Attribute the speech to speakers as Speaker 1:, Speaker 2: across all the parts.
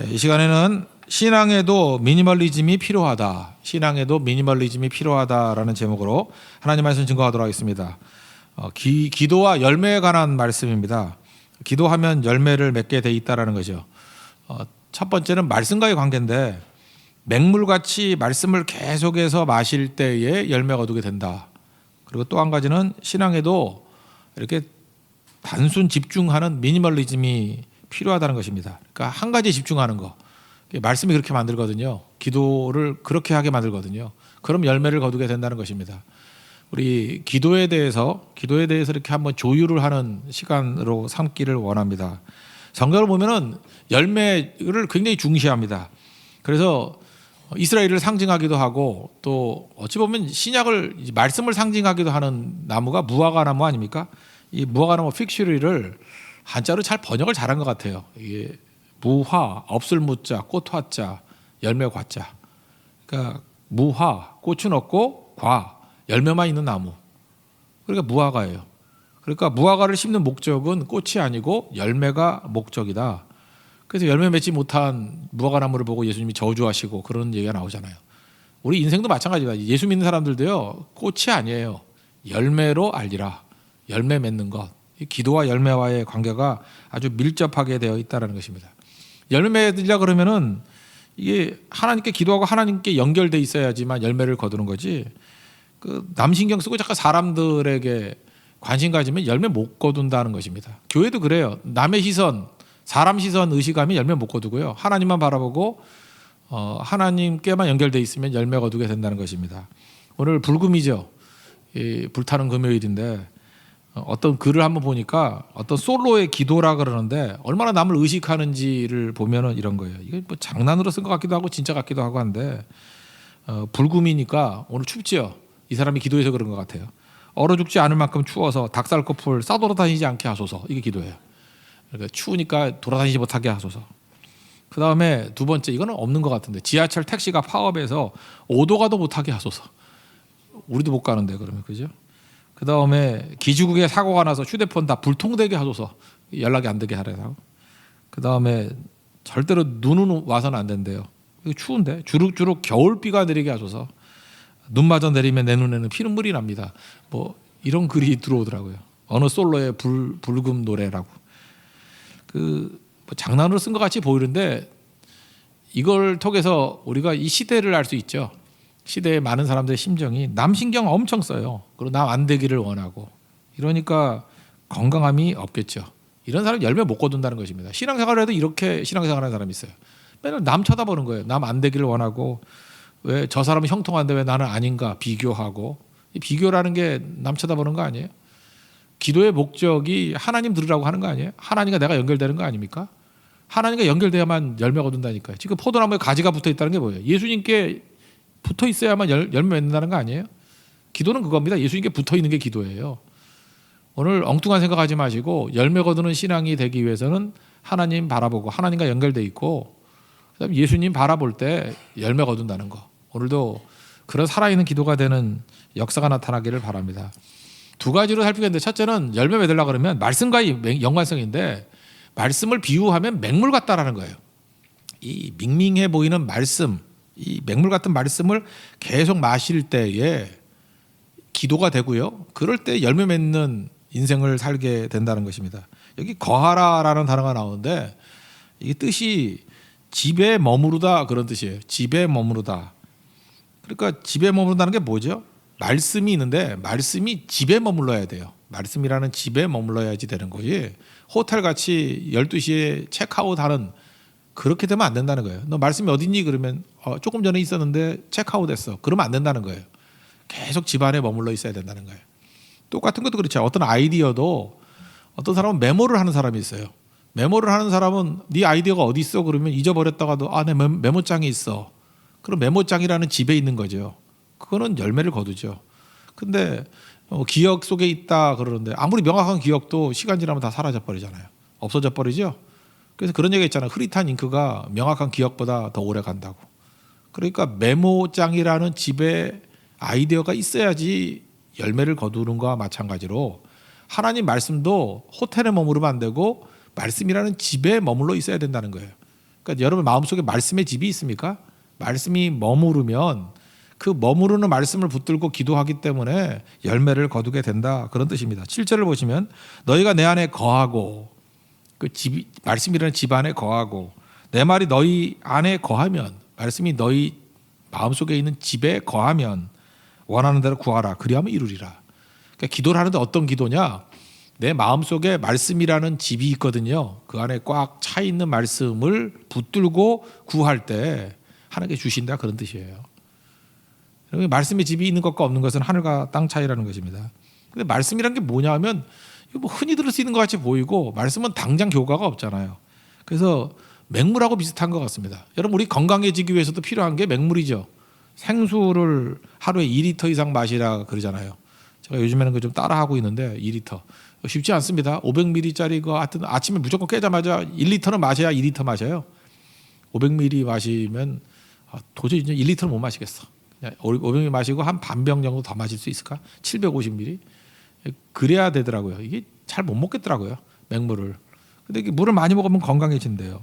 Speaker 1: 이 시간에는 신앙에도 미니멀리즘이 필요하다. 신앙에도 미니멀리즘이 필요하다라는 제목으로 하나님 말씀 증거하도록 하겠습니다. 기도와 열매에 관한 말씀입니다. 기도하면 열매를 맺게 돼 있다라는 거죠. 첫 번째는 말씀과의 관계인데 맹물같이 말씀을 계속해서 마실 때에 열매가 거두게 된다. 그리고 또 한 가지는 신앙에도 이렇게 단순 집중하는 미니멀리즘이 필요하다는 것입니다. 그러니까 한 가지에 집중하는 거. 말씀이 그렇게 만들거든요. 기도를 그렇게 하게 만들거든요. 그럼 열매를 거두게 된다는 것입니다. 우리 기도에 대해서 이렇게 한번 조율을 하는 시간으로 삼기를 원합니다. 성경을 보면은 열매를 굉장히 중시합니다. 그래서 이스라엘을 상징하기도 하고 또 어찌 보면 신약을 말씀을 상징하기도 하는 나무가 무화과 나무 아닙니까? 이 무화과 나무 픽슈리를 한자로 잘 번역을 잘한 것 같아요. 이게 무화, 없을 무자, 꽃화자, 열매 과자. 그러니까 무화, 꽃은 없고 과, 열매만 있는 나무. 그러니까 무화과예요. 그러니까 무화과를 심는 목적은 꽃이 아니고 열매가 목적이다. 그래서 열매 맺지 못한 무화과 나무를 보고 예수님이 저주하시고 그런 얘기가 나오잖아요. 우리 인생도 마찬가지다. 예수 믿는 사람들도요, 꽃이 아니에요. 열매로 알리라. 열매 맺는 것. 기도와 열매와의 관계가 아주 밀접하게 되어 있다는 것입니다. 열매 맺으려 그러면은 이게 하나님께 기도하고 하나님께 연결돼 있어야지만 열매를 거두는 거지. 그 남신경 쓰고 자꾸 사람들에게 관심 가지면 열매 못 거둔다는 것입니다. 교회도 그래요. 남의 시선, 사람 시선 의식하면 열매 못 거두고요. 하나님만 바라보고 하나님께만 연결돼 있으면 열매 거두게 된다는 것입니다. 오늘 불금이죠. 불타는 금요일인데 어떤 글을 한번 보니까 어떤 솔로의 기도라 그러는데 얼마나 남을 의식하는지를 보면은 이런 거예요. 이게 뭐 장난으로 쓴 것 같기도 하고 진짜 같기도 하고 한데 불금이니까 오늘 춥지요. 이 사람이 기도해서 그런 것 같아요. 얼어 죽지 않을 만큼 추워서 닭살코풀 싸돌아다니지 않게 하소서. 이게 기도예요. 그러니까 추우니까 돌아다니지 못하게 하소서. 그 다음에 두 번째, 이거는 없는 것 같은데 지하철 택시가 파업해서 오도가도 못하게 하소서. 우리도 못 가는데 그러면 그죠? 그 다음에 기지국에 사고가 나서 휴대폰 다 불통되게 하소서. 연락이 안 되게 하래요. 그 다음에 절대로 눈은 와서는 안 된대요. 이거 추운데 주룩주룩 겨울비가 내리게 하소서. 눈마저 내리면 내 눈에는 피눈물이 납니다. 뭐 이런 글이 들어오더라고요. 어느 솔로의 불금 노래라고. 뭐 장난으로 쓴 것 같이 보이는데 이걸 통해서 우리가 이 시대를 알 수 있죠. 시대의 많은 사람들의 심정이 남 신경 엄청 써요. 그리고 남 안 되기를 원하고. 이러니까 건강함이 없겠죠. 이런 사람 열매 못 거둔다는 것입니다. 신앙생활을 해도 이렇게 신앙생활하는 사람이 있어요. 맨날 남 쳐다보는 거예요. 남 안 되기를 원하고 왜 저 사람은 형통한데 왜 나는 아닌가 비교하고. 이 비교라는 게 남 쳐다보는 거 아니에요? 기도의 목적이 하나님 들으라고 하는 거 아니에요? 하나님과 내가 연결되는 거 아닙니까? 하나님과 연결돼야만 열매가 얻는다니까요. 지금 포도나무에 가지가 붙어 있다는 게 뭐예요? 예수님께 붙어 있어야만 열매 맺는다는 거 아니에요? 기도는 그겁니다. 예수님께 붙어 있는 게 기도예요. 오늘 엉뚱한 생각하지 마시고 열매 거두는 신앙이 되기 위해서는 하나님 바라보고 하나님과 연결돼 있고 그다음에 예수님 바라볼 때 열매 거둔다는 거. 오늘도 그런 살아있는 기도가 되는 역사가 나타나기를 바랍니다. 두 가지로 살피겠는데 첫째는 열매 맺으려고 그러면 말씀과의 연관성인데 말씀을 비유하면 맹물 같다라는 거예요. 이 밍밍해 보이는 말씀, 이 맹물 같은 말씀을 계속 마실 때에 기도가 되고요. 그럴 때 열매 맺는 인생을 살게 된다는 것입니다. 여기 거하라라는 단어가 나오는데 이게 뜻이 집에 머무르다 그런 뜻이에요. 집에 머무르다. 그러니까 집에 머무른다는 게 뭐죠? 말씀이 있는데 말씀이 집에 머물러야 돼요. 말씀이라는 집에 머물러야지 되는 거지. 호텔같이 12시에 체크아웃하는 그렇게 되면 안 된다는 거예요. 너 말씀이 어디 있니? 그러면 조금 전에 있었는데 체크아웃했어. 그러면 안 된다는 거예요. 계속 집 안에 머물러 있어야 된다는 거예요. 똑같은 것도 그렇죠. 어떤 아이디어도 어떤 사람은 메모를 하는 사람이 있어요. 메모를 하는 사람은 네 아이디어가 어디 있어? 그러면 잊어버렸다가도 내 메모장에 있어. 그럼 메모장이라는 집에 있는 거죠. 그거는 열매를 거두죠. 근데 기억 속에 있다 그러는데 아무리 명확한 기억도 시간 지나면 다 사라져 버리잖아요. 없어져 버리죠. 그래서 그런 얘기가 있잖아요. 흐릿한 잉크가 명확한 기억보다 더 오래 간다고. 그러니까 메모장이라는 집에 아이디어가 있어야지 열매를 거두는 것과 마찬가지로 하나님 말씀도 호텔에 머무르면 안 되고 말씀이라는 집에 머물러 있어야 된다는 거예요. 그러니까 여러분 마음속에 말씀의 집이 있습니까? 말씀이 머무르면 그 머무르는 말씀을 붙들고 기도하기 때문에 열매를 거두게 된다, 그런 뜻입니다. 7절을 보시면 너희가 내 안에 거하고, 그 집, 말씀이라는 집 안에 거하고 내 말이 너희 안에 거하면, 말씀이 너희 마음속에 있는 집에 거하면 원하는 대로 구하라 그리하면 이루리라. 그러니까 기도를 하는데 어떤 기도냐? 내 마음속에 말씀이라는 집이 있거든요. 그 안에 꽉 차 있는 말씀을 붙들고 구할 때 하나님께 주신다, 그런 뜻이에요. 말씀의 집이 있는 것과 없는 것은 하늘과 땅 차이라는 것입니다. 근데 말씀이란 게 뭐냐 하면 이거 뭐 흔히 들을 수 있는 것 같이 보이고 말씀은 당장 효과가 없잖아요. 그래서 맹물하고 비슷한 것 같습니다. 여러분 우리 건강해지기 위해서도 필요한 게 맹물이죠. 생수를 하루에 2리터 이상 마시라 그러잖아요. 제가 요즘에는 그 좀 따라하고 있는데 2리터 쉽지 않습니다. 500ml짜리 거 하여튼 아침에 무조건 깨자마자 1리터는 마셔야 2리터 마셔요. 500ml 마시면 도저히 이제 1리터는 못 마시겠어. 500ml 마시고 한 반병 정도 더 마실 수 있을까? 750ml. 그래야 되더라고요. 이게 잘 못 먹겠더라고요, 맹물을. 근데 물을 많이 먹으면 건강해진대요.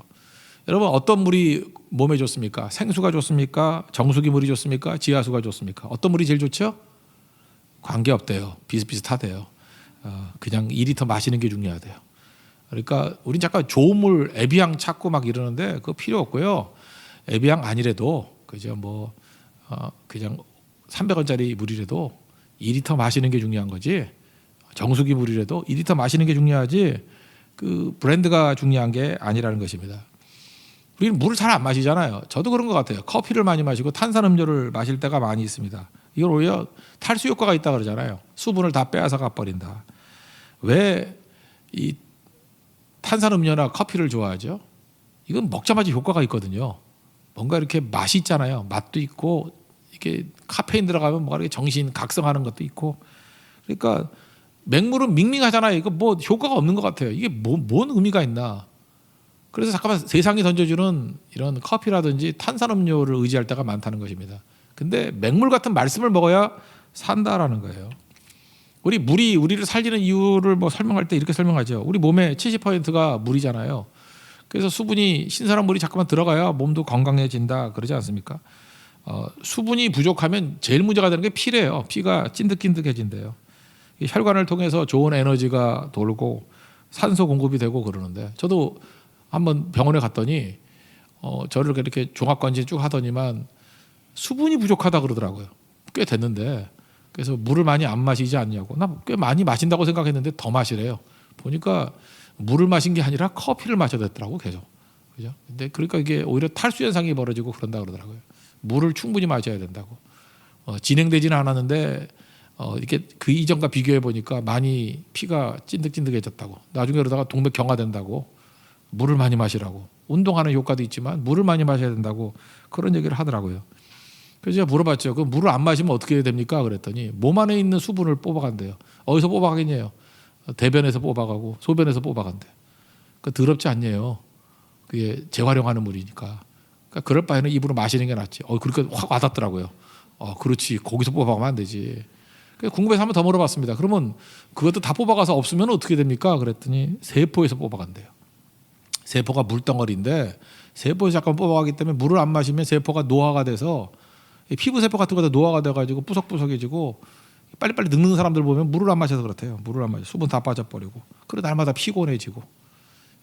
Speaker 1: 여러분 어떤 물이 몸에 좋습니까? 생수가 좋습니까? 정수기 물이 좋습니까? 지하수가 좋습니까? 어떤 물이 제일 좋죠? 관계없대요. 비슷비슷하대요. 그냥 2리터 마시는 게 중요하대요. 그러니까 우린 잠깐 좋은 물 에비앙 찾고 막 이러는데 그거 필요 없고요. 에비앙 아니래도 그죠, 뭐 그냥 300원짜리 물이라도 2리터 마시는 게 중요한 거지. 정수기 물이라도 2리터 마시는 게 중요하지 그 브랜드가 중요한 게 아니라는 것입니다. 우리는 물을 잘 안 마시잖아요. 저도 그런 것 같아요. 커피를 많이 마시고 탄산음료를 마실 때가 많이 있습니다. 이걸 오히려 탈수 효과가 있다 그러잖아요. 수분을 다 빼앗아 가버린다. 왜 이 탄산음료나 커피를 좋아하죠? 이건 먹자마자 효과가 있거든요. 뭔가 이렇게 맛이 있잖아요. 맛도 있고 이게 카페인 들어가면 뭔가 이렇게 정신 각성하는 것도 있고. 그러니까 맹물은 밍밍하잖아요. 이거 뭐 효과가 없는 것 같아요. 이게 뭔 의미가 있나? 그래서 잠깐만 세상이 던져주는 이런 커피라든지 탄산음료를 의지할 때가 많다는 것입니다. 근데 맹물 같은 말씀을 먹어야 산다라는 거예요. 우리 물이 우리를 살리는 이유를 뭐 설명할 때 이렇게 설명하죠. 우리 몸의 70%가 물이잖아요. 그래서 수분이 신선한 물이 잠깐만 들어가야 몸도 건강해진다 그러지 않습니까? 수분이 부족하면 제일 문제가 되는 게 피래요. 피가 찐득찐득해진대요. 혈관을 통해서 좋은 에너지가 돌고 산소 공급이 되고 그러는데 저도 한번 병원에 갔더니 저를 이렇게 종합관제 쭉 하더니만 수분이 부족하다 그러더라고요. 꽤 됐는데 그래서 물을 많이 안 마시지 않냐고. 나 꽤 많이 마신다고 생각했는데 더 마시래요. 보니까 물을 마신 게 아니라 커피를 마셔야 됐더라고 계속. 그죠? 근데 그러니까 이게 오히려 탈수 현상이 벌어지고 그런다 그러더라고요. 물을 충분히 마셔야 된다고. 진행되지는 않았는데 이렇게 그 이전과 비교해 보니까 많이 피가 찐득찐득해졌다고. 나중에 그러다가 동맥 경화된다고. 물을 많이 마시라고. 운동하는 효과도 있지만 물을 많이 마셔야 된다고 그런 얘기를 하더라고요. 그래서 제가 물어봤죠. 그럼 물을 안 마시면 어떻게 됩니까? 그랬더니 몸 안에 있는 수분을 뽑아간대요. 어디서 뽑아가겠냐요? 대변에서 뽑아가고 소변에서 뽑아간대. 그 더럽지 않네요. 그게 재활용하는 물이니까. 그러니까 그럴 바에는 입으로 마시는 게 낫지. 그러니까 확 와닿더라고요. 그렇지. 거기서 뽑아가면 안 되지. 그래서 궁금해서 한번 더 물어봤습니다. 그러면 그것도 다 뽑아가서 없으면 어떻게 됩니까? 그랬더니 세포에서 뽑아간대요. 세포가 물덩어리인데 세포에서 잠깐 뽑아가기 때문에 물을 안 마시면 세포가 노화가 돼서 피부 세포 같은 것도 노화가 돼가지고 뿌석뿌석해지고 빨리빨리 늙는 사람들 보면 물을 안 마셔서 그렇대요. 물을 안 마셔 수분 다 빠져버리고 그래 날마다 피곤해지고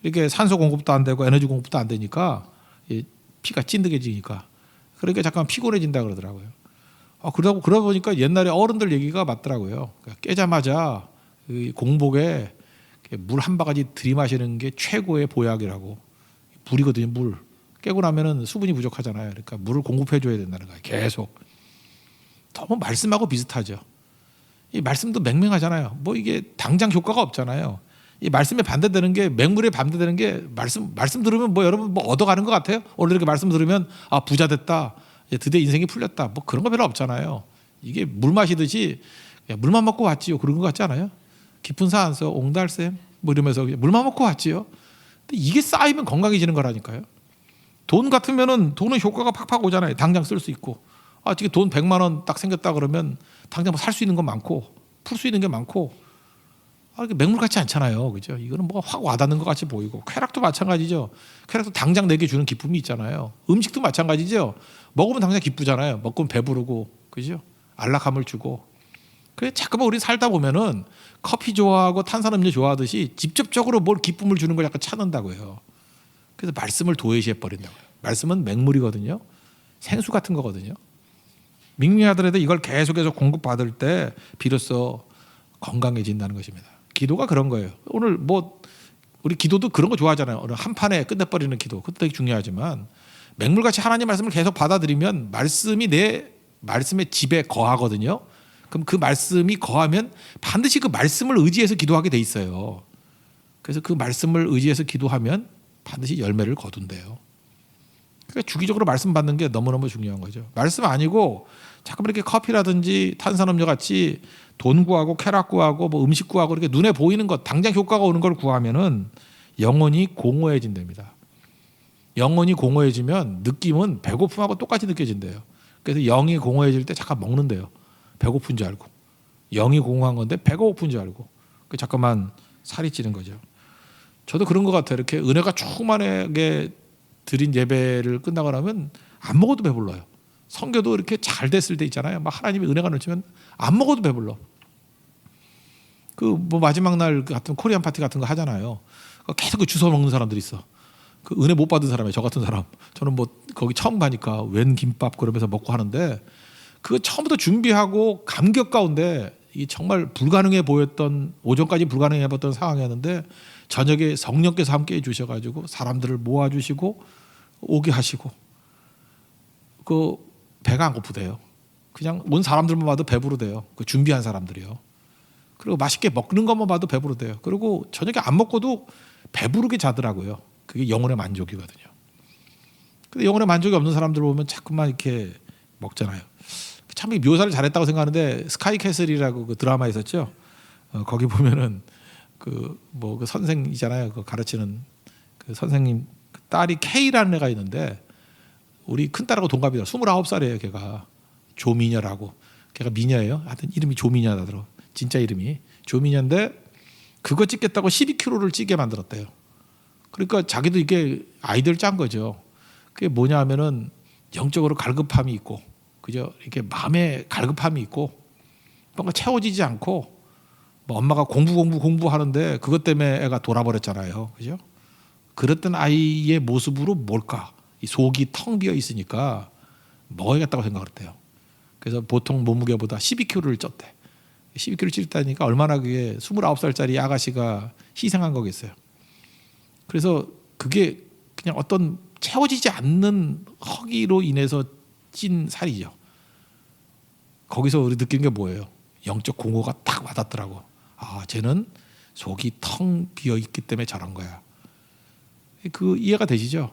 Speaker 1: 이렇게 산소 공급도 안 되고 에너지 공급도 안 되니까 피가 찐득해지니까 그러니까 잠깐 피곤해진다 그러더라고요. 그러다 보니까 옛날에 어른들 얘기가 맞더라고요. 그러니까 깨자마자 공복에 물 한 바가지 들이마시는 게 최고의 보약이라고. 물이거든요. 물. 깨고 나면은 수분이 부족하잖아요. 그러니까 물을 공급해 줘야 된다는 거예요. 계속. 너무 말씀하고 비슷하죠. 이 말씀도 맹맹하잖아요. 뭐 이게 당장 효과가 없잖아요. 이 말씀에 반대되는 게 맹물에 반대되는 게 말씀 들으면 뭐 여러분 뭐 얻어가는 것 같아요. 오늘 이렇게 말씀 들으면 부자 됐다. 드디어 인생이 풀렸다. 뭐 그런 거 별로 없잖아요. 이게 물 마시듯이 물만 먹고 왔지요. 그런 것 같지 않아요? 깊은 산서 옹달샘 뭐 이러면서 물만 먹고 왔지요. 근데 이게 쌓이면 건강해지는 거라니까요. 돈 같으면은 돈은 효과가 팍팍 오잖아요. 당장 쓸 수 있고. 지금 돈 100만 원 딱 생겼다 그러면 당장 살 수 있는 건 많고 풀 수 있는 게 많고 이게 맹물 같지 않잖아요, 그죠? 이거는 뭐가 확 와닿는 것 같이 보이고 쾌락도 마찬가지죠. 쾌락도 당장 내게 주는 기쁨이 있잖아요. 음식도 마찬가지죠. 먹으면 당장 기쁘잖아요. 먹으면 배부르고, 그죠? 안락함을 주고. 그래 자꾸만 우리 살다 보면은 커피 좋아하고 탄산음료 좋아하듯이 직접적으로 뭘 기쁨을 주는 걸 약간 찾는다고요. 그래서 말씀을 도외시해 버린다고요. 말씀은 맹물이거든요. 생수 같은 거거든요. 밍밍하더라도 이걸 계속해서 공급받을 때 비로소 건강해진다는 것입니다. 기도가 그런 거예요. 오늘 뭐 우리 기도도 그런 거 좋아하잖아요. 오늘 한 판에 끝내버리는 기도, 그것도 되게 중요하지만 맹물같이 하나님 말씀을 계속 받아들이면 말씀이 내 말씀의 집에 거하거든요. 그럼 그 말씀이 거하면 반드시 그 말씀을 의지해서 기도하게 돼 있어요. 그래서 그 말씀을 의지해서 기도하면 반드시 열매를 거둔대요. 그러니까 주기적으로 말씀 받는 게 너무너무 중요한 거죠. 말씀 아니고 자꾸만 이렇게 커피라든지 탄산음료 같이 돈 구하고 쾌락 구하고 뭐 음식 구하고 이렇게 눈에 보이는 것, 당장 효과가 오는 걸 구하면은 영혼이 공허해진답니다. 영혼이 공허해지면 느낌은 배고픔하고 똑같이 느껴진대요. 그래서 영이 공허해질 때 잠깐 먹는데요. 배고픈 줄 알고. 영이 공허한 건데 배가 고픈 줄 알고. 잠깐만 살이 찌는 거죠. 저도 그런 것 같아요. 이렇게 은혜가 충만하게 드린 예배를 끝나고 나면 안 먹어도 배불러요. 성교도 이렇게 잘 됐을 때 있잖아요. 막 하나님이 은혜가 넘치면 안 먹어도 배불러. 그 뭐 마지막 날 같은 코리안 파티 같은 거 하잖아요. 계속 그 주워 먹는 사람들이 있어. 그 은혜 못 받은 사람이에요. 저 같은 사람. 저는 뭐 거기 처음 가니까 웬 김밥 그러면서 먹고 하는데 그거 처음부터 준비하고 감격 가운데 이 정말 불가능해 보였던 오전까지 불가능해 보였던 상황이었는데 저녁에 성령께서 함께 해주셔가지고 사람들을 모아주시고 오게 하시고 그 배가 안 고프대요. 그냥 온 사람들만 봐도 배부르대요. 그 준비한 사람들이요. 그리고 맛있게 먹는 것만 봐도 배부르대요. 그리고 저녁에 안 먹고도 배부르게 자더라고요. 그게 영혼의 만족이거든요. 근데 영혼의 만족이 없는 사람들 보면 자꾸만 이렇게 먹잖아요. 참 묘사를 잘했다고 생각하는데 스카이캐슬이라고 그 드라마 있었죠. 거기 보면은 그 선생이잖아요. 그 가르치는 그 선생님 그 딸이 K라는 애가 있는데 우리 큰 딸하고 동갑이다. 29살이에요. 걔가 조미녀라고. 걔가 미녀예요. 하여튼 이름이 조미녀다더라고. 진짜 이름이 조미녀인데 그거 찍겠다고 12kg를 찌게 만들었대요. 그러니까 자기도 이게 아이디어를 짠 거죠. 그게 뭐냐 하면은 영적으로 갈급함이 있고 그죠? 이렇게 마음에 갈급함이 있고 뭔가 채워지지 않고 뭐 엄마가 공부하는데 그것 때문에 애가 돌아버렸잖아요. 그죠? 그랬던 아이의 모습으로 뭘까? 이 속이 텅 비어 있으니까 먹어야겠다고 생각을 했대요. 그래서 보통 몸무게보다 12kg를 쪘대. 12kg 찔다니까 얼마나 그게 29살짜리 아가씨가 희생한 거겠어요. 그래서 그게 그냥 어떤 채워지지 않는 허기로 인해서 찐 살이죠. 거기서 우리 느낀 게 뭐예요? 영적 공허가 딱 와닿더라고. 아, 쟤는 속이 텅 비어 있기 때문에 저런 거야. 그 이해가 되시죠?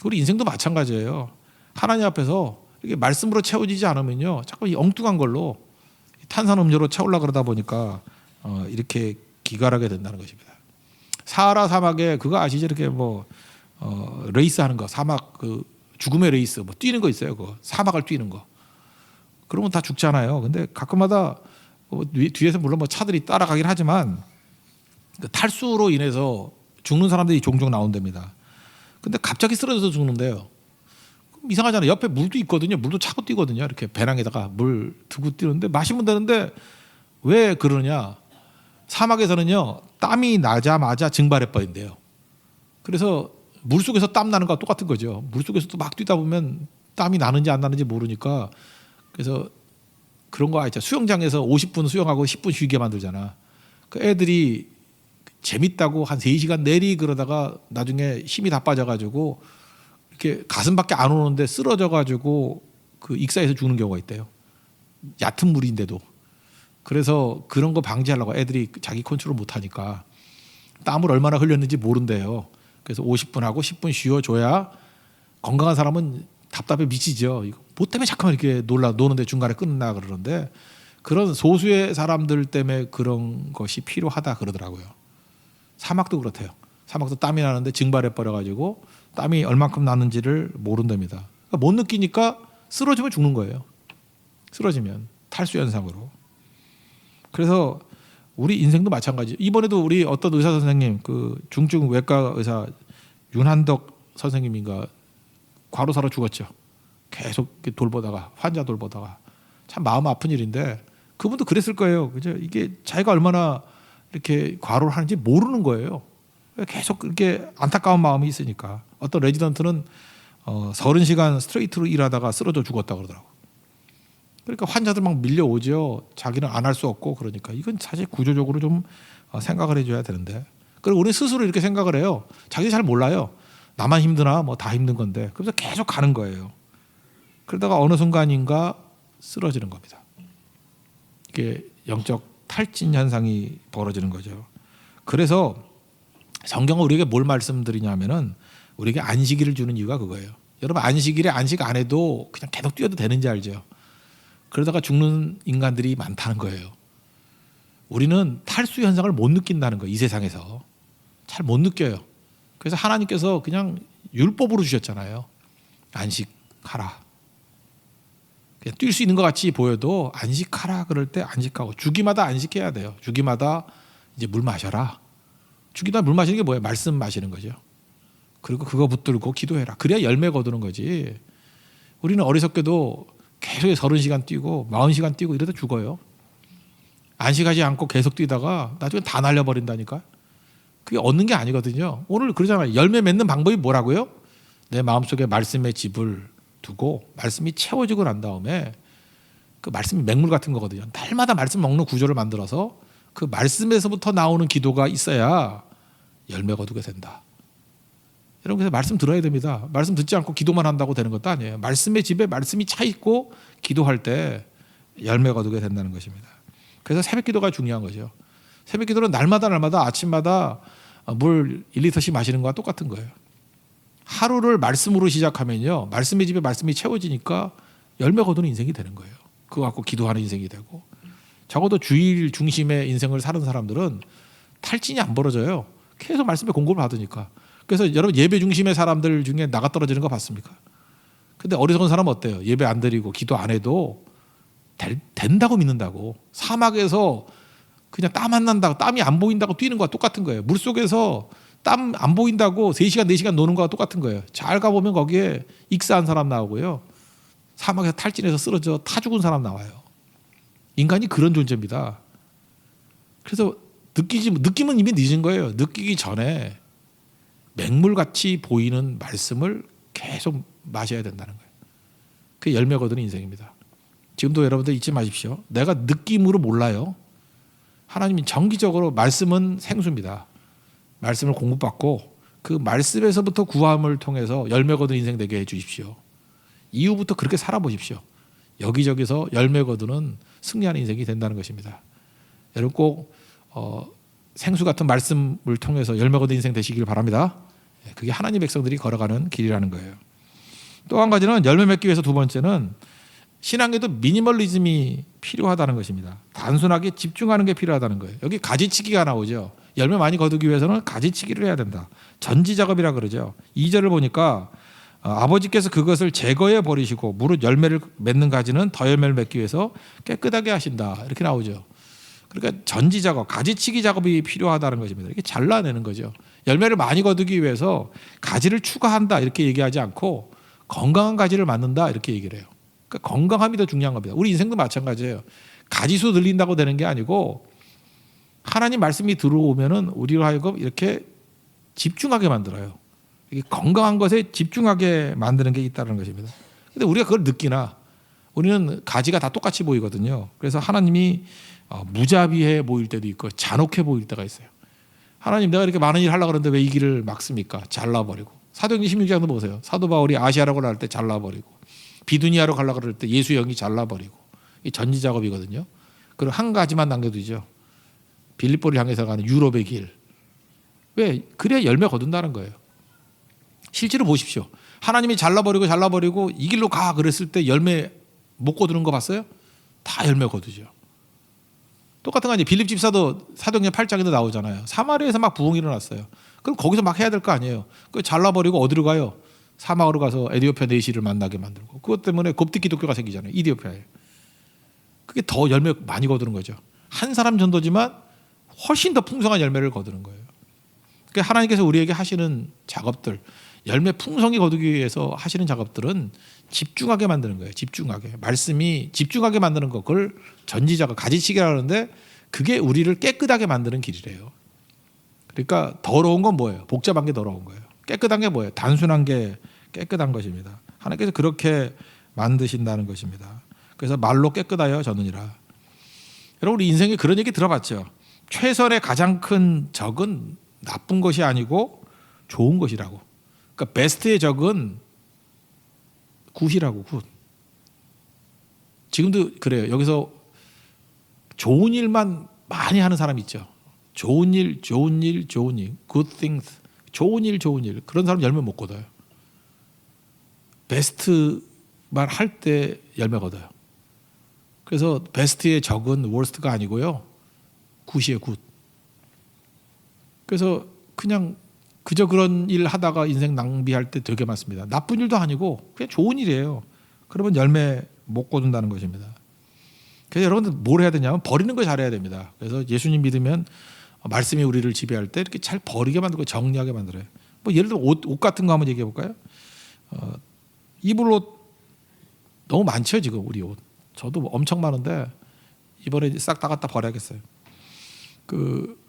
Speaker 1: 우리 인생도 마찬가지예요. 하나님 앞에서 이렇게 말씀으로 채워지지 않으면요, 자꾸 이 엉뚱한 걸로 탄산음료로 채우려 그러다 보니까 이렇게 기갈하게 된다는 것입니다. 사하라 사막에 그거 아시죠? 이렇게 레이스 하는 거, 사막 그 죽음의 레이스 뭐 뛰는 거 있어요. 그 사막을 뛰는 거. 그러면 다 죽잖아요. 근데 가끔마다 뒤에서 물론 차들이 따라가긴 하지만 그 탈수로 인해서 죽는 사람들이 종종 나온답니다. 근데 갑자기 쓰러져서 죽는데요. 이상하잖아요. 옆에 물도 있거든요. 물도 차고 뛰거든요. 이렇게 배낭에다가 물 두고 뛰는데 마시면 되는데 왜 그러냐? 사막에서는요, 땀이 나자마자 증발해 버린대요. 그래서 물속에서 땀 나는 거와 똑같은 거죠. 물속에서도 막 뛰다 보면 땀이 나는지 안 나는지 모르니까 그래서 그런 거 있죠. 수영장에서 50분 수영하고 10분 쉬게 만들잖아. 그 애들이 재밌다고 한 3시간 내리 그러다가 나중에 힘이 다 빠져가지고 이렇게 가슴밖에 안 오는데 쓰러져가지고 그 익사해서 죽는 경우가 있대요. 얕은 물인데도. 그래서 그런 거 방지하려고 애들이 자기 컨트롤 못하니까 땀을 얼마나 흘렸는지 모른대요. 그래서 50분 하고 10분 쉬어줘야 건강한 사람은 답답해 미치죠. 이거 뭐 때문에 잠깐만 이렇게 노는데 중간에 끊나 그러는데 그런 소수의 사람들 때문에 그런 것이 필요하다 그러더라고요. 사막도 그렇대요. 사막도 땀이 나는데 증발해 버려가지고 땀이 얼만큼 나는지를 모른답니다. 그러니까 못 느끼니까 쓰러지면 죽는 거예요. 쓰러지면 탈수 현상으로. 그래서 우리 인생도 마찬가지. 이번에도 우리 어떤 의사 선생님, 그 중증 외과 의사 윤한덕 선생님인가 과로사로 죽었죠. 계속 돌보다가 환자 돌보다가 참 마음 아픈 일인데 그분도 그랬을 거예요. 그죠? 이게 자기가 얼마나 이렇게 과로를 하는지 모르는 거예요. 계속 그렇게 안타까운 마음이 있으니까. 어떤 레지던트는 30시간 스트레이트로 일하다가 쓰러져 죽었다 그러더라고. 그러니까 환자들 막 밀려오죠. 자기는 안 할 수 없고 그러니까 이건 사실 구조적으로 좀 생각을 해줘야 되는데. 그리고 우리 스스로 이렇게 생각을 해요. 자기 잘 몰라요. 나만 힘드나 뭐 다 힘든 건데. 그래서 계속 가는 거예요. 그러다가 어느 순간인가 쓰러지는 겁니다. 이게 영적 탈진 현상이 벌어지는 거죠. 그래서 성경은 우리에게 뭘 말씀드리냐면은 우리에게 안식일을 주는 이유가 그거예요. 여러분 안식일에 안식 안 해도 그냥 계속 뛰어도 되는지 알죠? 그러다가 죽는 인간들이 많다는 거예요. 우리는 탈수 현상을 못 느낀다는 거예요. 이 세상에서. 잘 못 느껴요. 그래서 하나님께서 그냥 율법으로 주셨잖아요. 안식하라. 그냥 뛸 수 있는 것 같이 보여도 안식하라 그럴 때 안식하고 주기마다 안식해야 돼요. 주기마다 이제 물 마셔라. 주기마다 물 마시는 게 뭐예요? 말씀 마시는 거죠. 그리고 그거 붙들고 기도해라. 그래야 열매 거두는 거지. 우리는 어리석게도 계속 30시간 뛰고 40시간 뛰고 이러다 죽어요. 안식하지 않고 계속 뛰다가 나중에 다 날려버린다니까. 그게 얻는 게 아니거든요. 오늘 그러잖아요. 열매 맺는 방법이 뭐라고요? 내 마음속에 말씀의 집을 두고 말씀이 채워지고 난 다음에 그 말씀이 맹물 같은 거거든요. 날마다 말씀 먹는 구조를 만들어서 그 말씀에서부터 나오는 기도가 있어야 열매 거두게 된다. 여러분 그래서 말씀 들어야 됩니다. 말씀 듣지 않고 기도만 한다고 되는 것도 아니에요. 말씀의 집에 말씀이 차 있고 기도할 때 열매 거두게 된다는 것입니다. 그래서 새벽 기도가 중요한 거죠. 새벽 기도는 날마다 아침마다 물 1리터씩 마시는 거와 똑같은 거예요. 하루를 말씀으로 시작하면요. 말씀의 집에 말씀이 채워지니까 열매 거두는 인생이 되는 거예요. 그거 갖고 기도하는 인생이 되고. 적어도 주일 중심의 인생을 사는 사람들은 탈진이 안 벌어져요. 계속 말씀의 공급을 받으니까. 그래서 여러분 예배 중심의 사람들 중에 나가 떨어지는 거 봤습니까? 근데 어리석은 사람은 어때요? 예배 안 드리고 기도 안 해도 된다고 믿는다고. 사막에서 그냥 땀 안 난다고 땀이 안 보인다고 뛰는 거와 똑같은 거예요. 물속에서 땀 안 보인다고 3시간 4시간 노는 거와 똑같은 거예요. 잘 가보면 거기에 익사한 사람 나오고요. 사막에서 탈진해서 쓰러져 타 죽은 사람 나와요. 인간이 그런 존재입니다. 그래서 느낌은 이미 늦은 거예요. 느끼기 전에 맹물같이 보이는 말씀을 계속 마셔야 된다는 거예요. 그게 열매 거두는 인생입니다. 지금도 여러분들 잊지 마십시오. 내가 느낌으로 몰라요. 하나님이 정기적으로 말씀은 생수입니다. 말씀을 공급받고 그 말씀에서부터 구함을 통해서 열매 거두는 인생 되게 해주십시오. 이후부터 그렇게 살아보십시오. 여기저기서 열매 거두는 승리하는 인생이 된다는 것입니다. 여러분 꼭 생수 같은 말씀을 통해서 열매 거두는 인생 되시길 바랍니다. 그게 하나님 백성들이 걸어가는 길이라는 거예요. 또 한 가지는 열매 맺기 위해서 두 번째는 신앙에도 미니멀리즘이 필요하다는 것입니다. 단순하게 집중하는 게 필요하다는 거예요. 여기 가지치기가 나오죠. 열매 많이 거두기 위해서는 가지치기를 해야 된다. 전지작업이라 그러죠. 2절을 보니까 아버지께서 그것을 제거해 버리시고 무릇 열매를 맺는 가지는 더 열매를 맺기 위해서 깨끗하게 하신다. 이렇게 나오죠. 그러니까 전지작업, 가지치기 작업이 필요하다는 것입니다. 이게 잘라내는 거죠. 열매를 많이 거두기 위해서 가지를 추가한다 이렇게 얘기하지 않고 건강한 가지를 만든다 이렇게 얘기를 해요. 그러니까 건강함이 더 중요한 겁니다. 우리 인생도 마찬가지예요. 가지수 늘린다고 되는 게 아니고 하나님 말씀이 들어오면은 우리로 하여금 이렇게 집중하게 만들어요. 이게 건강한 것에 집중하게 만드는 게 있다는 것입니다. 근데 우리가 그걸 느끼나 우리는 가지가 다 똑같이 보이거든요. 그래서 하나님이 무자비해 보일 때도 있고 잔혹해 보일 때가 있어요. 하나님 내가 이렇게 많은 일 하려고 그러는데 왜 이 길을 막습니까? 잘라버리고. 사도행전 16장도 보세요. 사도 바울이 아시아라고 할 때 잘라버리고 비두니아로 가려고 그럴 때 예수 영이 잘라버리고. 이 전지작업이거든요. 그리고 한 가지만 남겨두죠. 빌립보를 향해서 가는 유럽의 길. 왜? 그래야 열매 거둔다는 거예요. 실제로 보십시오. 하나님이 잘라버리고 이 길로 가 그랬을 때 열매 못 거두는 거 봤어요? 다 열매 거두죠. 똑같은 거 아니에요. 빌립 집사도 사도행전 8장에도 나오잖아요. 사마리아에서 막 부흥이 일어났어요. 그럼 거기서 막 해야 될 거 아니에요. 그 잘라버리고 어디로 가요? 사막으로 가서 에디오피아 내시를 만나게 만들고 그것 때문에 koptic 기독교가 생기잖아요. 이디오피아에. 그게 더 열매 많이 거두는 거죠. 한 사람 전도지만 훨씬 더 풍성한 열매를 거두는 거예요. 그러니까 하나님께서 우리에게 하시는 작업들, 열매 풍성히 거두기 위해서 하시는 작업들은 집중하게 만드는 거예요. 집중하게. 말씀이 집중하게 만드는 거, 그걸 전지자가 가지치기라고 하는데 그게 우리를 깨끗하게 만드는 길이래요. 그러니까 더러운 건 뭐예요? 복잡한 게 더러운 거예요. 깨끗한 게 뭐예요? 단순한 게 깨끗한 것입니다. 하나님께서 그렇게 만드신다는 것입니다. 그래서 말로 깨끗하여 졌느니라. 여러분, 우리 인생에 그런 얘기 들어봤죠? 최선의 가장 큰 적은 나쁜 것이 아니고 좋은 것이라고. 그러니까 베스트의 적은 굿이라고. 굿. 지금도 그래요. 여기서 좋은 일만 많이 하는 사람 있죠. 좋은 일, 좋은 일, 좋은 일, good things, 좋은 일, 좋은 일. 그런 사람 열매 못 거둬요. 베스트만 할 때 열매 거둬요. 그래서 베스트의 적은 worst가 아니고요, 굿이에요, 굿. 그래서 그냥 그저 그런 일 하다가 인생 낭비할 때 되게 많습니다. 나쁜 일도 아니고 그냥 좋은 일이에요. 그러면 열매 못 거둔다는 것입니다. 그래서 여러분들 뭘 해야 되냐면 버리는 걸 잘해야 됩니다. 그래서 예수님 믿으면 말씀이 우리를 지배할 때 이렇게 잘 버리게 만들고 정리하게 만들어요. 뭐 예를 들어 옷 같은 거 한번 얘기해 볼까요? 입을 옷 너무 많죠 지금 우리 옷. 저도 엄청 많은데 이번에 싹 다 갖다 버려야겠어요. 그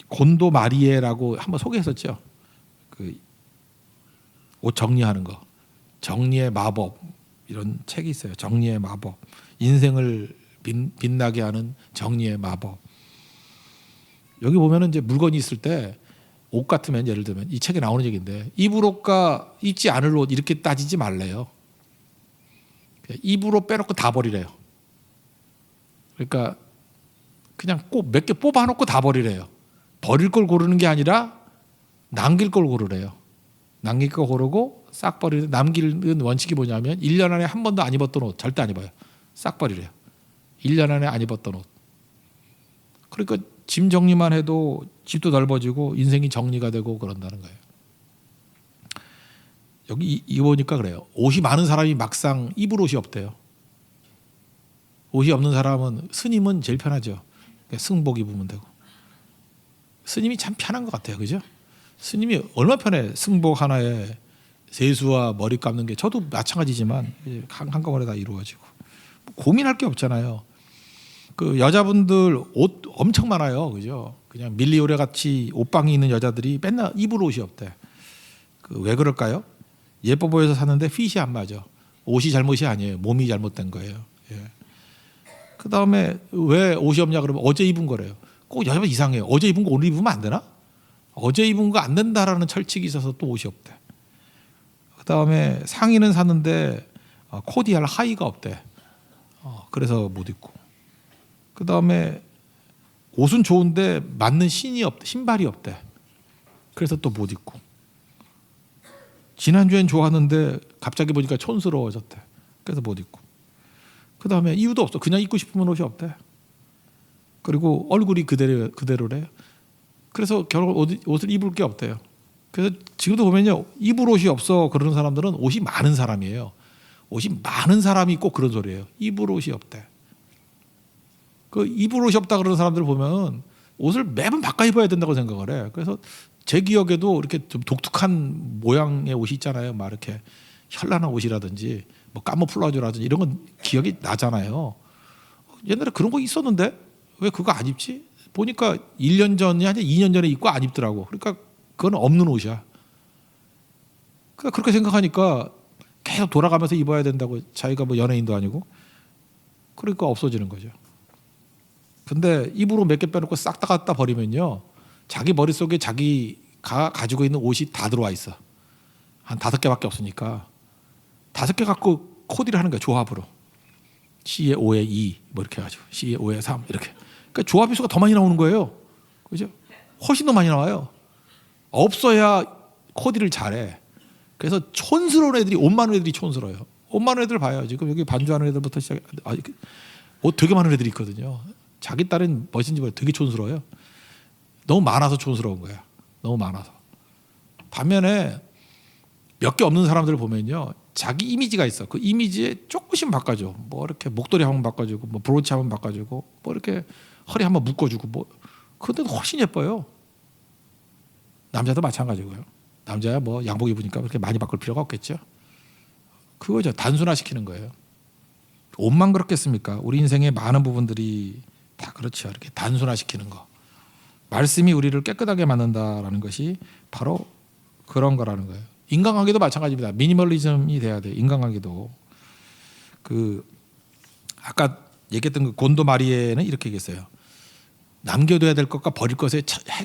Speaker 1: 곤도 마리에라고 한번 소개했었죠. 그 옷 정리하는 거, 정리의 마법, 이런 책이 있어요. 정리의 마법, 인생을 빛나게 하는 정리의 마법. 여기 보면은 이제 물건이 있을 때 옷 같으면 예를 들면 이 책에 나오는 얘기인데 입을 옷과 입지 않을 옷 이렇게 따지지 말래요. 입을 옷 빼놓고 다 버리래요. 그러니까 그냥 꼭 몇 개 뽑아놓고 다 버리래요. 버릴 걸 고르는 게 아니라 남길 걸 고르래요. 남길 거 고르고 싹 버리는. 남기는 원칙이 뭐냐면 1년 안에 한 번도 안 입었던 옷 절대 안 입어요. 싹 버리래요. 1년 안에 안 입었던 옷. 그러니까 짐 정리만 해도 집도 넓어지고 인생이 정리가 되고 그런다는 거예요. 여기 이 보니까 그래요. 옷이 많은 사람이 막상 입을 옷이 없대요. 옷이 없는 사람은, 스님은 제일 편하죠. 승복 입으면 되고. 스님이 참 편한 것 같아요. 그죠? 스님이 얼마나 편해. 승복 하나에 세수와 머리 감는 게. 저도 마찬가지지만 한꺼번에 다 이루어지고 고민할 게 없잖아요. 그 여자분들 옷 엄청 많아요. 그죠? 그냥 밀리오레 같이 옷방이 있는 여자들이 맨날 입을 옷이 없대. 그 왜 그럴까요? 예뻐 보여서 샀는데 핏이 안 맞아. 옷이 잘못이 아니에요. 몸이 잘못된 거예요. 예. 그 다음에 왜 옷이 없냐 그러면 어제 입은 거래요. 꼭 여자분 이상해요. 어제 입은 거 오늘 입으면 안 되나? 어제 입은 거 안 된다라는 철칙이 있어서 또 옷이 없대. 그 다음에 상의는 샀는데 코디할 하의가 없대. 그래서 못 입고. 그 다음에 옷은 좋은데 맞는 신이 없대. 신발이 없대. 그래서 또 못 입고. 지난주엔 좋았는데 갑자기 보니까 촌스러워졌대. 그래서 못 입고. 그 다음에 이유도 없어. 그냥 입고 싶으면 옷이 없대. 그리고 얼굴이 그대로래요. 그래서 결국 옷을 입을 게 없대요. 그래서 지금도 보면요, 입을 옷이 없어 그러는 사람들은 옷이 많은 사람이에요. 옷이 많은 사람이 꼭 그런 소리예요. 입을 옷이 없대. 그 입을 옷이 없다 그러는 사람들 보면 옷을 매번 바꿔 입어야 된다고 생각을 해. 그래서 제 기억에도 이렇게 좀 독특한 모양의 옷이 있잖아요. 막 이렇게 현란한 옷이라든지 뭐 까모플라조라든지 이런 건 기억이 나잖아요. 옛날에 그런 거 있었는데 왜 그거 안 입지? 보니까 1년 전이 아니라 2년 전에 입고 안 입더라고. 그러니까 그건 없는 옷이야. 그러니까 그렇게 생각하니까 계속 돌아가면서 입어야 된다고. 자기가 뭐 연예인도 아니고. 그러니까 없어지는 거죠. 근데 입으로 몇 개 빼놓고 싹 다 갖다 버리면요, 자기 머릿속에 자기가 가지고 있는 옷이 다 들어와 있어. 한 5개밖에 없으니까 5개 갖고 코디를 하는 거야. 조합으로. C의 5에 2 뭐 이렇게 해가지고 C의 5에 3 이렇게. 그러니까 조합의 수가 더 많이 나오는 거예요. 그죠? 훨씬 더 많이 나와요. 없어야 코디를 잘해. 그래서 촌스러운 애들이, 옷 많은 애들이 촌스러워요. 옷 많은 애들 봐요. 지금 여기 반주하는 애들부터 시작해. 옷 되게 많은 애들이 있거든요. 자기 딸은 멋있는지 몰라도 되게 촌스러워요. 너무 많아서 촌스러운 거야. 너무 많아서. 반면에 몇 개 없는 사람들을 보면요, 자기 이미지가 있어. 그 이미지에 조금씩 바꿔줘. 뭐 이렇게 목도리 한번 바꿔주고, 뭐 브로치 한번 바꿔주고, 뭐 이렇게 허리 한번 묶어주고 뭐 그것도 훨씬 예뻐요. 남자도 마찬가지고요. 남자야 뭐 양복 입으니까 그렇게 많이 바꿀 필요가 없겠죠. 그거죠. 단순화시키는 거예요. 옷만 그렇겠습니까? 우리 인생의 많은 부분들이 다 그렇죠. 이렇게 단순화시키는 거. 말씀이 우리를 깨끗하게 만든다라는 것이 바로 그런 거라는 거예요. 인간관계도 마찬가지입니다. 미니멀리즘이 돼야 돼요. 인간관계도. 아까 얘기했던 그 곤도 마리에는 이렇게 얘기했어요. 남겨둬야 될 것과 버릴 것의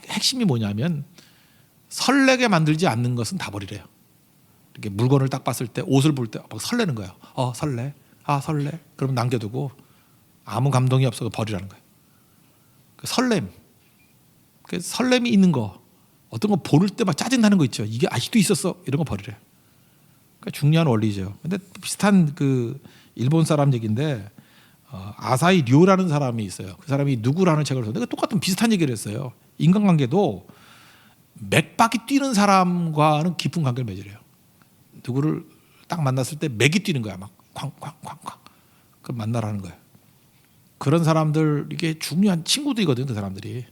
Speaker 1: 핵심이 뭐냐면 설레게 만들지 않는 것은 다 버리래요. 이렇게 물건을 딱 봤을 때 옷을 볼 때 막 설레는 거예요. 설레. 설레. 그럼 남겨두고 아무 감동이 없어서 버리라는 거예요. 그 설렘. 그 설렘이 있는 거. 어떤 거 보를 때 막 짜증나는 거 있죠. 이게 아직도 있었어. 이런 거 버리래요. 그러니까 중요한 원리죠. 근데 비슷한 그 일본 사람 얘기인데 아사히 료라는 사람이 있어요. 그 사람이 누구라는 책을 썼는데 똑같은 비슷한 얘기를 했어요. 인간관계도 맥박이 뛰는 사람과는 깊은 관계를 맺으래요. 누구를 딱 만났을 때 맥이 뛰는 거야. 막 쾅쾅쾅쾅. 그 만나라는 거예요. 그런 사람들 이게 중요한 친구들이거든요. 그 사람들이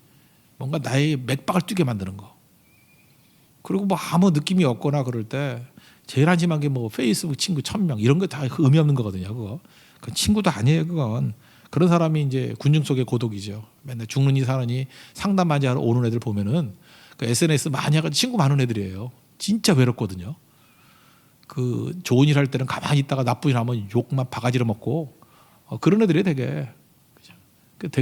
Speaker 1: 뭔가 나의 맥박을 뛰게 만드는 거. 그리고 뭐 아무 느낌이 없거나 그럴 때 제일 한심한 게 뭐 페이스북 친구 1000명 이런 거 다 의미 없는 거거든요. 그거. 그건 친구도 아니에요. 그건. 그런 사람이 이제 군중 속의 고독이죠. 맨날 죽느니 사느니 상담 하러 오는 애들 보면은 그 SNS 많이 하고 친구 많은 애들이에요. 진짜 외롭거든요. 그 좋은 일 할 때는 가만히 있다가 나쁜 일 하면 욕만 바가지로 먹고 그런 애들이 되게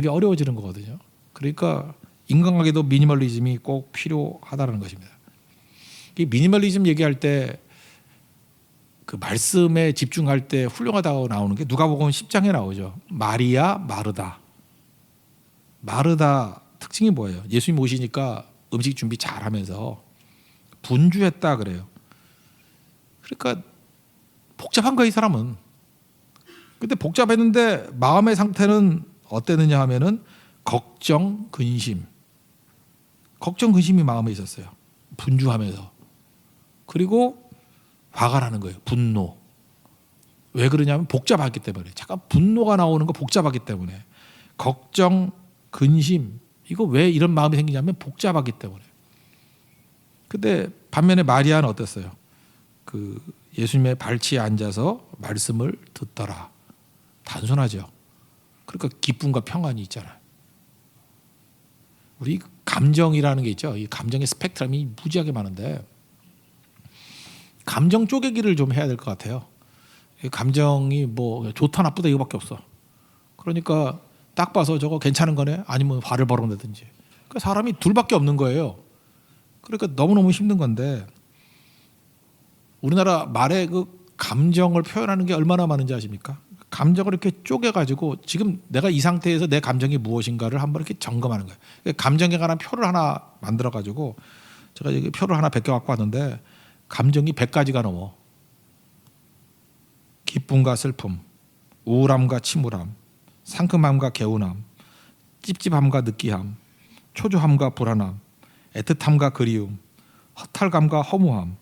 Speaker 1: 어려워지는 거거든요. 그러니까 인간관계도 미니멀리즘이 꼭 필요하다는 것입니다. 이 미니멀리즘 얘기할 때 그 말씀에 집중할 때 훌륭하다고 나오는 게 누가복음 10장에 나오죠. 마리아 마르다. 마르다 특징이 뭐예요? 예수님 오시니까 음식 준비 잘하면서 분주했다 그래요. 그러니까 복잡한 거야 이 사람은. 근데 복잡했는데 마음의 상태는 어땠느냐 하면은 걱정, 근심이 마음에 있었어요. 분주하면서. 그리고 화가 나는 거예요. 분노. 왜 그러냐면 복잡하기 때문에. 잠깐 분노가 나오는 거 복잡하기 때문에. 걱정, 근심. 이거 왜 이런 마음이 생기냐면 복잡하기 때문에. 근데 반면에 마리아는 어땠어요? 그 예수님의 발치에 앉아서 말씀을 듣더라. 단순하죠. 그러니까 기쁨과 평안이 있잖아요. 우리 감정이라는 게 있죠. 이 감정의 스펙트럼이 무지하게 많은데 감정 쪼개기를 좀 해야 될 것 같아요. 감정이 뭐 좋다 나쁘다 이거밖에 없어. 그러니까 딱 봐서 저거 괜찮은 거네 아니면 화를 벌어내든지. 그러니까 사람이 둘밖에 없는 거예요. 그러니까 너무너무 힘든 건데 우리나라 말에 그 감정을 표현하는 게 얼마나 많은지 아십니까? 감정을 이렇게 쪼개가지고 지금 내가 이 상태에서 내 감정이 무엇인가를 한번 이렇게 점검하는 거예요. 감정에 관한 표를 하나 만들어가지고 제가 여기 표를 하나 100개 갖고 왔는데 감정이 100가지가 넘어. 기쁨과 슬픔, 우울함과 침울함, 상큼함과 개운함, 찝찝함과 느끼함, 초조함과 불안함, 애틋함과 그리움, 허탈감과 허무함,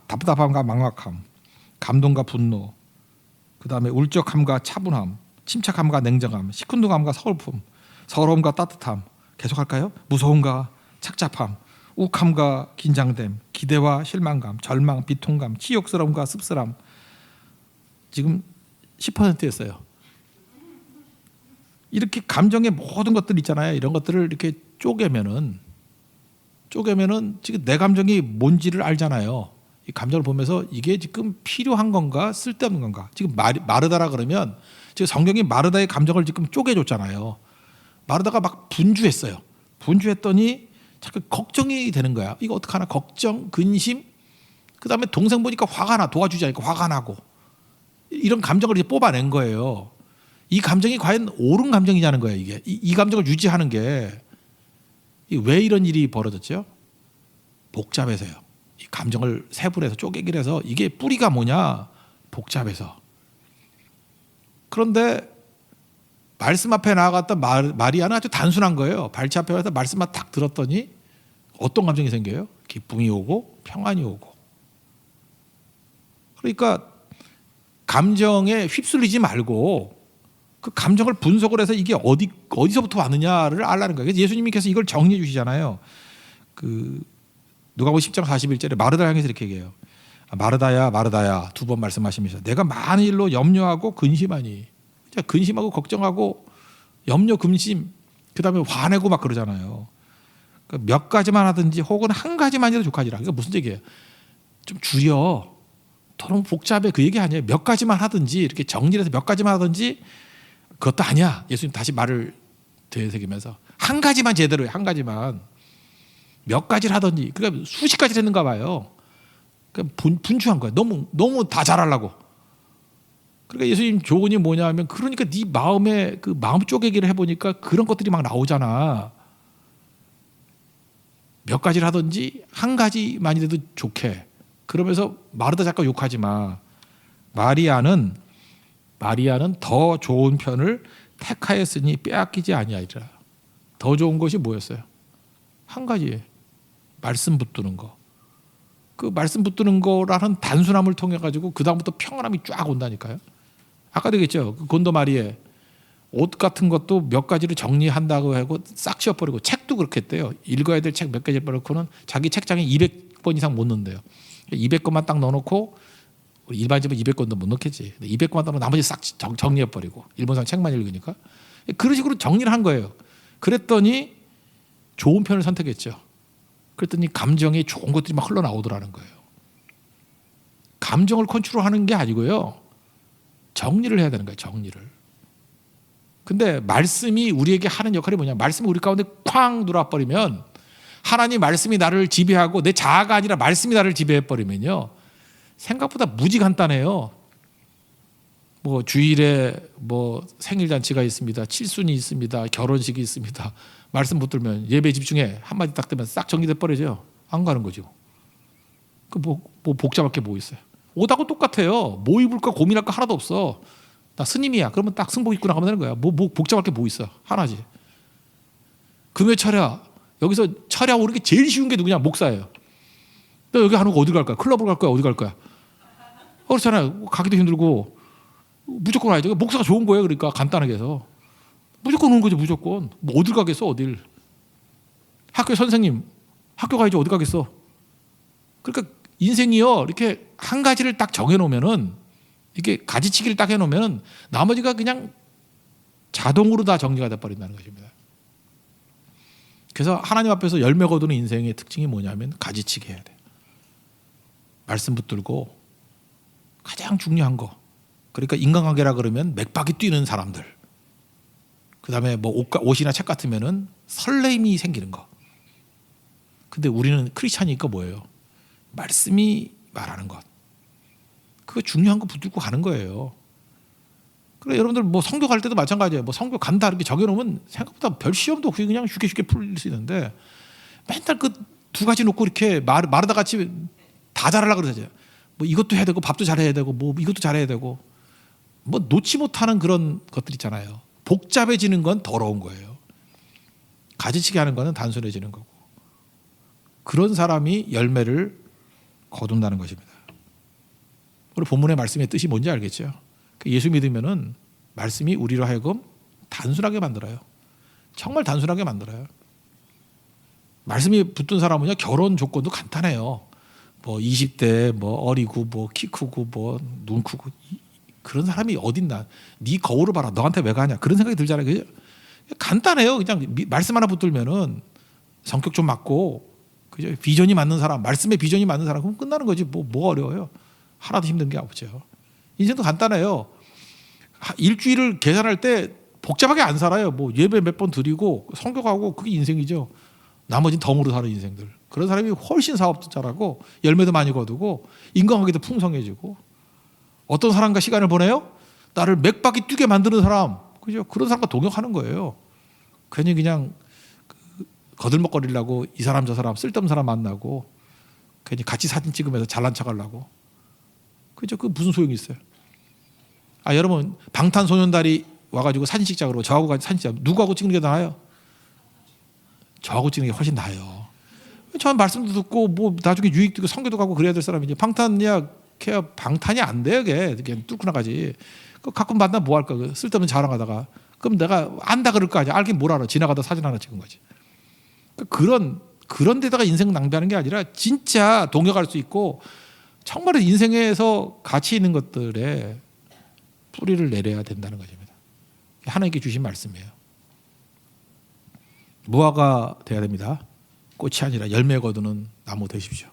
Speaker 1: 답답함과 막막함, 감동과 분노, 그 다음에 울적함과 차분함, 침착함과 냉정함, 시큰둥함과 서글픔, 서러움과 따뜻함, 계속할까요? 무서움과 착잡함, 욱함과 긴장됨, 기대와 실망감, 절망, 비통감, 치욕스러움과 씁쓸함. 지금 10%였어요. 이렇게 감정의 모든 것들 있잖아요. 이런 것들을 이렇게 쪼개면은 지금 내 감정이 뭔지를 알잖아요. 이 감정을 보면서 이게 지금 필요한 건가 쓸데없는 건가. 지금 마르다라 그러면 지금 성경이 마르다의 감정을 지금 쪼개줬잖아요. 마르다가 막 분주했어요. 분주했더니 자꾸 걱정이 되는 거야. 이거 어떡하나 걱정, 근심. 그다음에 동생 보니까 화가 나. 도와주지 않으니까 화가 나고. 이런 감정을 이제 뽑아낸 거예요. 이 감정이 과연 옳은 감정이냐는 거예요. 이게 이 감정을 유지하는 게 왜 이런 일이 벌어졌죠? 복잡해서요. 이 감정을 세분해서 쪼개기를 해서 이게 뿌리가 뭐냐? 복잡해서. 그런데 말씀 앞에 나아갔던 마리아는 아주 단순한 거예요. 발치 앞에 와서 말씀만 딱 들었더니 어떤 감정이 생겨요? 기쁨이 오고 평안이 오고. 그러니까 감정에 휩쓸리지 말고 그 감정을 분석을 해서 이게 어디서부터 왔느냐를 알라는 거예요. 그래서 예수님께서 이걸 정리해 주시잖아요. 그 누가복음 10장 41절에 마르다 향해서 이렇게 얘기해요. 마르다야 마르다야 두 번 말씀하시면서 내가 많은 일로 염려하고 근심하니. 근심하고 걱정하고 염려 근심 그다음에 화내고 막 그러잖아요. 그러니까 몇 가지만 하든지 혹은 한 가지만이라도 족하지라. 그러니까 무슨 얘기예요? 좀 줄여. 너무 복잡해. 그 얘기 아니에요. 몇 가지만 하든지 이렇게 정리해서 몇 가지만 하든지 그것도 아니야. 예수님 다시 말을 되새기면서 한 가지만 제대로 해. 한 가지만. 몇 가지를 하든지. 그러니까 수십 가지를 했는가 봐요. 그러니까 분주한 거야. 너무 다 잘하려고. 그러니까 예수님 조언이 뭐냐 하면 그러니까 네 마음에 그 마음 쪼개기를 해보니까 그런 것들이 막 나오잖아. 몇 가지를 하든지 한 가지만이라도 좋게. 그러면서 마르다 작가 욕하지 마. 마리아는 더 좋은 편을 택하였으니 빼앗기지 아니하리라. 더 좋은 것이 뭐였어요? 한 가지. 말씀 붙드는 거. 그 말씀 붙드는 거라는 단순함을 통해 가지고 그 다음부터 평안함이 쫙 온다니까요. 아까도 얘기했죠. 그 곤도 마리에 옷 같은 것도 몇 가지를 정리한다고 하고 싹 씌워버리고 책도 그렇게 했대요. 읽어야 될 책 몇 가지 빼놓고는 자기 책장에 200권 이상 못 넣는데요. 200권만 딱 넣어놓고 일반집은 200권도 못 넣겠지. 200권만 넣어놓고 나머지 싹 정리해버리고 일본 사람 책만 읽으니까. 그런 식으로 정리를 한 거예요. 그랬더니 좋은 편을 선택했죠. 그랬더니 감정이 좋은 것들이 막 흘러나오더라는 거예요. 감정을 컨트롤하는 게 아니고요. 정리를 해야 되는 거예요. 정리를. 근데 말씀이 우리에게 하는 역할이 뭐냐. 말씀이 우리 가운데 쾅 들어와버리면 하나님 말씀이 나를 지배하고 내 자아가 아니라 말씀이 나를 지배해버리면요. 생각보다 무지 간단해요. 뭐 주일에 뭐 생일잔치가 있습니다. 칠순이 있습니다. 결혼식이 있습니다. 말씀 붙들면 예배 집중해. 한마디 딱 뜨면 싹 정리돼 버리죠. 안 가는 거죠. 그 뭐 복잡할 게 뭐 있어요. 옷하고 똑같아요. 뭐 입을까 고민할 거 하나도 없어. 나 스님이야. 그러면 딱 승복 입고 나가면 되는 거야. 뭐 복잡할 게 뭐 있어. 하나지. 금요 철야. 여기서 철야 오르기 제일 쉬운 게 누구냐? 목사예요. 너 여기 안 오고 어디 갈 거야? 클럽을 갈 거야? 어디 갈 거야? 그렇잖아요. 가기도 힘들고 무조건 와야죠. 목사가 좋은 거예요. 그러니까 간단하게 해서. 무조건 오는 거죠. 무조건. 뭐 어딜 가겠어? 어딜. 학교 선생님. 학교 가야지 어디 가겠어? 그러니까 인생이요. 이렇게 한 가지를 딱 정해놓으면은 이게 가지치기를 딱 해놓으면은 나머지가 그냥 자동으로 다 정리가 돼버린다는 것입니다. 그래서 하나님 앞에서 열매 거두는 인생의 특징이 뭐냐면 가지치기 해야 돼. 말씀 붙들고 가장 중요한 거. 그러니까 인간관계라 그러면 맥박이 뛰는 사람들. 그다음에 뭐 옷이나 책 같으면은 설레임이 생기는 거. 근데 우리는 크리스찬이니까 뭐예요? 말씀이 말하는 것. 그거 중요한 거 붙들고 가는 거예요. 그래 여러분들 뭐 성교 갈 때도 마찬가지예요. 뭐 성교 간다 이렇게 적어놓으면 생각보다 별 시험도 없이 그냥 쉽게 풀릴 수 있는데 맨날 그 두 가지 놓고 이렇게 마르다 같이 다 잘하려고 그러죠. 뭐 이것도 해야 되고 밥도 잘해야 되고 뭐 이것도 잘해야 되고 뭐 놓지 못하는 그런 것들 있잖아요. 복잡해지는 건 더러운 거예요. 가지치기 하는 거는 단순해지는 거고. 그런 사람이 열매를 거둔다는 것입니다. 오늘 본문의 말씀의 뜻이 뭔지 알겠죠? 예수 믿으면은 말씀이 우리로 하여금 단순하게 만들어요. 정말 단순하게 만들어요. 말씀이 붙든 사람은요 결혼 조건도 간단해요. 뭐 20대 뭐 어리고 뭐 키 크고 뭐 눈 크고 그런 사람이 어딨나? 네 거울을 봐라. 너한테 왜 가냐? 그런 생각이 들잖아요. 그죠? 간단해요. 그냥 말씀 하나 붙들면은 성격 좀 맞고 그죠? 비전이 맞는 사람, 말씀의 비전이 맞는 사람 그럼 끝나는 거지. 뭐 어려워요? 하나도 힘든 게 없죠. 인생도 간단해요. 일주일을 계산할 때 복잡하게 안 살아요. 뭐 예배 몇 번 드리고 성격하고 그게 인생이죠. 나머지는 덤으로 사는 인생들. 그런 사람이 훨씬 사업도 잘하고 열매도 많이 거두고 인간관계도 풍성해지고 어떤 사람과 시간을 보내요? 나를 맥박이 뛰게 만드는 사람. 그죠? 그런 사람과 동역하는 거예요. 괜히 그냥 거들먹거리려고 이 사람 저 사람 쓸데없는 사람 만나고 괜히 같이 사진 찍으면서 잘난 척하려고. 그죠? 그 무슨 소용이 있어요? 여러분 방탄소년단이 와가지고 사진 찍자 그러고 저하고 같이 사진 찍자. 누구하고 찍는 게 나아요? 저하고 찍는 게 훨씬 나아요. 저는 말씀도 듣고 뭐 나중에 유익도 있고 성교도 가고 그래야 될 사람이지. 방탄이야, 걔야 방탄이 안 돼요. 걔 뚫고 나가지. 가끔 만나 뭐 할까? 쓸데없는 자랑하다가 그럼 내가 안다 그럴 거 아니야. 알긴 뭘 알아. 지나가다 사진 하나 찍은 거지. 그런 데다가 인생 낭비하는 게 아니라 진짜 동역할 수 있고 정말 인생에서 가치 있는 것들에 뿌리를 내려야 된다는 것입니다. 하나님께 주신 말씀이에요. 무화과 돼야 됩니다. 꽃이 아니라 열매 거두는 나무 되십시오.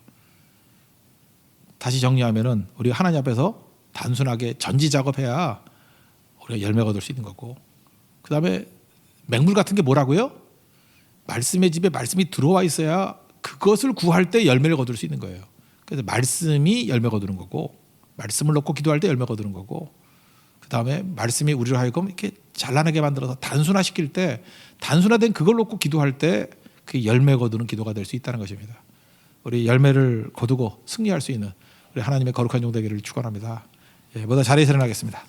Speaker 1: 다시 정리하면은 우리가 하나님 앞에서 단순하게 전지 작업해야 우리가 열매 거둘 수 있는 거고, 그 다음에 맹물 같은 게 뭐라고요? 말씀의 집에 말씀이 들어와 있어야 그것을 구할 때 열매를 거둘 수 있는 거예요. 그래서 말씀이 열매 거두는 거고, 말씀을 놓고 기도할 때 열매 거두는 거고, 그 다음에 말씀이 우리를 하여금 이렇게 잘라내게 만들어서 단순화시킬 때, 단순화된 그걸 놓고 기도할 때 그 열매 거두는 기도가 될 수 있다는 것입니다. 우리 열매를 거두고 승리할 수 있는 우리 하나님의 거룩한 종 되기를 축원합니다. 모두 자리에서 일어나겠습니다.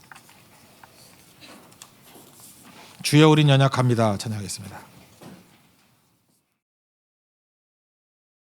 Speaker 1: 주여 우린 연약합니다. 찬양하겠습니다.